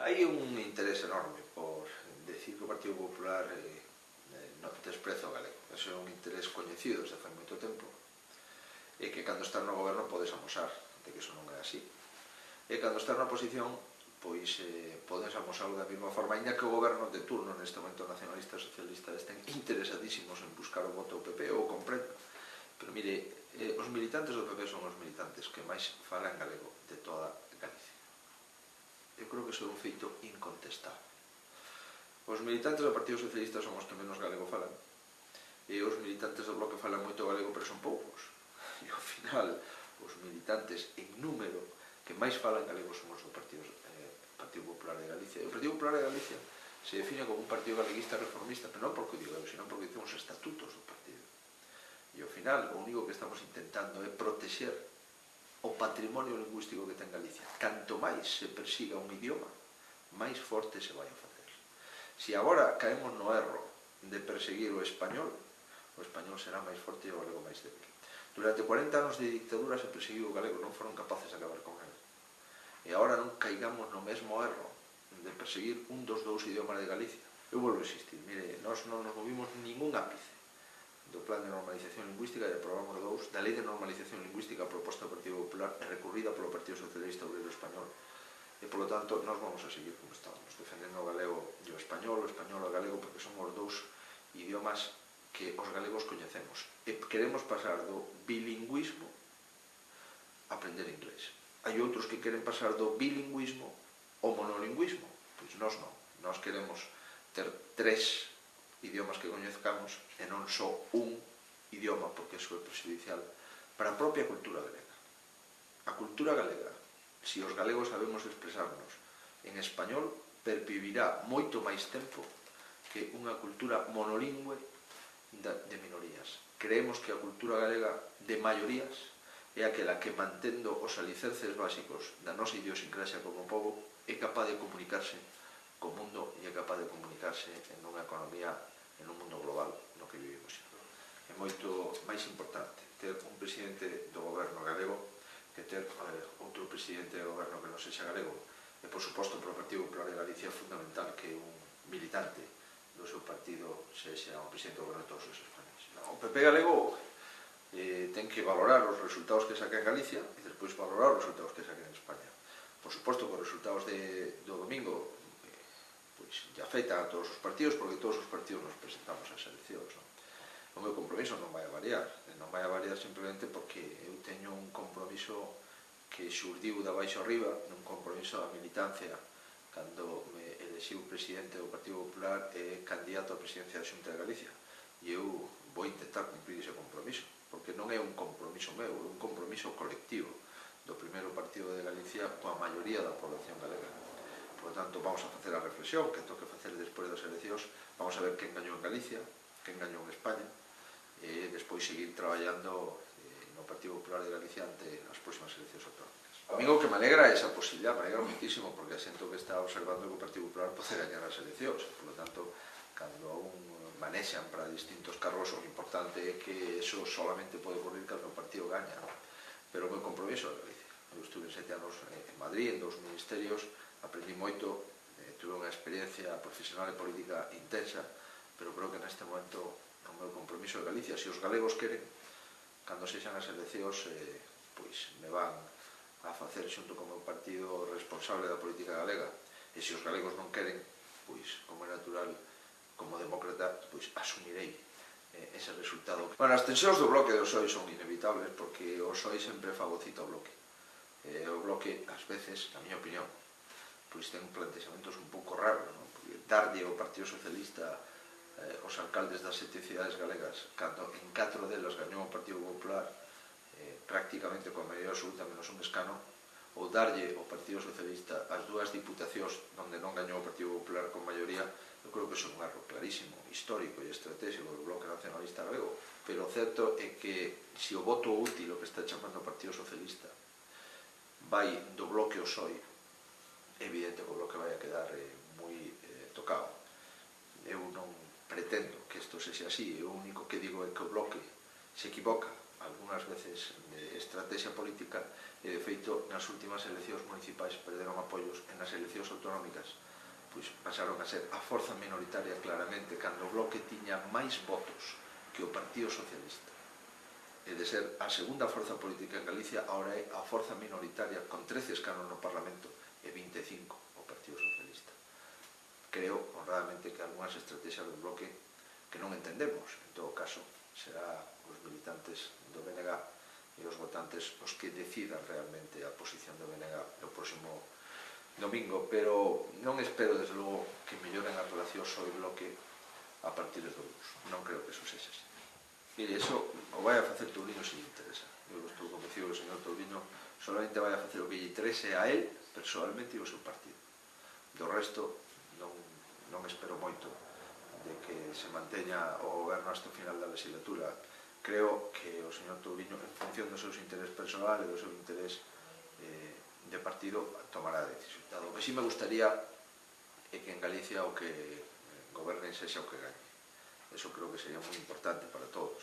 hai un interés enorme por decir que o Partido Popular non desprezo o galego. Ese é un interés coñecido desde fai moito tempo e que cando estás no goberno podes amosar de que iso non é así. E cando estás na oposición, pois podes amosarlo da mesma forma, ainda que o goberno de turno neste momento nacionalista e socialista estén interesadísimos en buscar o voto ao PP, ou comprendo. Pero mire, os militantes do PP son os militantes que máis falan galego de toda Galicia. Eu creo que iso é un feito incontestable. Os militantes do Partido Socialista son os que menos galego falan, e os militantes do Bloque falan moito galego, pero son poucos. E ao final, os militantes en número que máis falan galego son os do Partido Popular de Galicia. E o Partido Popular de Galicia se define como un partido galeguista reformista, pero non porque o digo eu, sino porque ten os estatutos do partido. E ao final, o único que estamos intentando é protexer o patrimonio lingüístico que ten Galicia. Canto máis se persiga un idioma, máis forte se vai a facer. Se agora caemos no erro de perseguir o español será máis forte e o galego máis débil. Durante 40 anos de dictadura se perseguiu o galego, non foron capaces de acabar con ele. E agora non caigamos no mesmo erro de perseguir un dos dous idiomas de Galicia. Eu volvo a insistir, mire, nós non nos movimos ningún ápice do plan de normalización lingüística e aprobamos dous da lei de normalización lingüística proposta do Partido Popular e recurrida polo Partido Socialista Obrero Español. E, polo tanto, nós vamos a seguir como estamos, defendendo o galego e o español e o galego, porque son os dous idiomas que os galegos coñecemos. E queremos pasar do bilingüismo a aprender inglés. Hai outros que queren pasar do bilingüismo ao monolingüismo. Pois nós non. Nós queremos ter 3 idiomas que coñezcamos e non só un idioma, porque iso é prexudicial para a propia cultura galega. A cultura galega, se os galegos sabemos expresarnos en español, pervivirá moito máis tempo que unha cultura monolingüe de minorías. Creemos que a cultura galega de maiorías é aquela que, mantendo os alicerces básicos da nosa idiosincrasia como pobo, é capaz de comunicarse co mundo e é capaz de comunicarse en unha economía, en un mundo global no que vivimos. É moito máis importante ter un presidente do goberno galego que ter outro presidente do goberno que non sexa galego. E, por suposto, para o Partido Popular de Galicia é fundamental que un militante do seu partido sexa un presidente do goberno de todos os españoles. O PP galego ten que valorar os resultados que saca en Galicia e despois valorar os resultados que saca en España. Por suposto que os resultados do domingo lle afectan a todos os partidos, porque todos os partidos nos presentamos ás eleccións. O meu compromiso non vai a variar, non vai a variar simplemente porque eu teño un compromiso que xurdiu da baixo arriba, un compromiso da militancia cando me elexiu presidente do Partido Popular e candidato á presidencia da Xunta de Galicia. E eu vou intentar cumprir ese compromiso, porque non é un compromiso meu, é un compromiso colectivo do primeiro partido de Galicia coa maioría da población galega. Por tanto, vamos a facer a reflexión que toque facer despois das eleccións, vamos a ver quen gañou en Galicia, quen gañou en España, e despois seguir traballando no Partido Popular de Galicia ante as próximas eleccións autonómicas. A mí o que me alegra é esa posibilidad, me alegra muitísimo, porque asento que está observando que o Partido Popular pode gañar as eleccións. Por lo tanto, cando aún manexan para distintos cargos, o importante é que eso solamente pode ocurrir cando o partido gaña. Pero o meu compromiso é Galicia. Eu estuve 7 anos en Madrid, en 2 ministerios, aprendí moito, tuve unha experiencia profesional e política intensa, pero creo que neste momento o meu compromiso é Galicia. Se os galegos queren, cando sexan as eleccións, pois me van a facer xunto con o meu partido responsable da política galega. E se os galegos non queren, pois, como é natural, como demócrata, pois asumirei ese resultado. Bueno, as tensións do Bloque e do PSOE son inevitables, porque o PSOE sempre fagocita o Bloque. O Bloque, ás veces, na miña opinión, pois ten plantexamentos un pouco raros, porque darlle ao Partido Socialista os alcaldes das 7 cidades galegas, cando en 4 delas gañou o Partido Popular prácticamente coa maioría absoluta menos un escano, ou darlle ao Partido Socialista as 2 diputacións onde non gañou o Partido Popular con maioría, eu creo que é un erro clarísimo, histórico e estratégico do Bloque Nacionalista Galego. Pero o certo é que se o voto útil, o que está chamando o Partido Socialista, vai do Bloque ao PSOE, é evidente que o Bloque vai a quedar moi tocado. Eu non pretendo que isto sexa así, o único que digo é que o Bloque se equivoca algunhas veces de estrategia política, e de feito nas últimas eleccións municipais perderon apoios, e nas eleccións autonómicas pois pasaron a ser a forza minoritaria claramente, cando o Bloque tiña máis votos que o Partido Socialista, e de ser a segunda forza política en Galicia, agora é a forza minoritaria con 13 escanos no Parlamento e 25 o Partido Socialista. Creo honradamente que algunhas estrategias do Bloque que non entendemos, en todo caso será os militantes do BNG e os votantes os que decidan realmente a posición do BNG no próximo domingo, pero non espero desde logo que melloren as relacións sobre o Bloque a partir do luns, non creo que eso sexa así. E iso o vai a facer Tourinho se lle interesa. Eu estou convencido que o señor Tourinho solamente vai a facer o que lle interese a él personalmente e o seu partido. Do resto non espero moito de que se manteña o goberno hasta o final da legislatura. Creo que o señor Tourinho, en función dos seus intereses personal e do seu interés de partido, tomará a decisión. O que sí me gustaría é que en Galicia o que gobernen sexa o que gañe. Eso creo que sería moi importante para todos.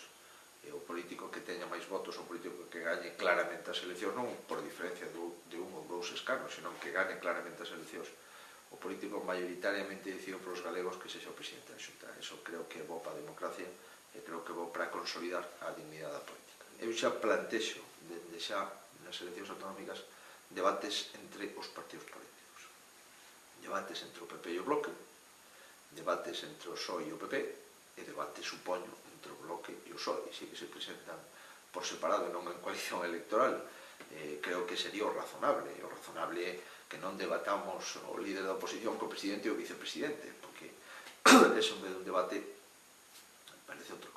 O político que teña máis votos, o político que gañe claramente as eleccións, non por diferencia de un ou dous escanos, senón que gañe claramente as eleccións. O político maioritariamente decidido polos galegos que sexa o presidente da Xunta. Eso creo que é bo para a democracia e creo que é bo para consolidar a dignidade da política. Eu xa plantexo, dende xa nas eleccións autonómicas, debates entre os partidos políticos. Debates entre o PP e o Bloque, debates entre o PSOE e o PP, e debates, supoño, entre o Bloque e o PSOE, si que se presentan por separado e non en coalición electoral. Creo que sería o razonable. O razonable é que non debatamos o líder da oposición co presidente e o vicepresidente, porque eso en vez de un debate parece outro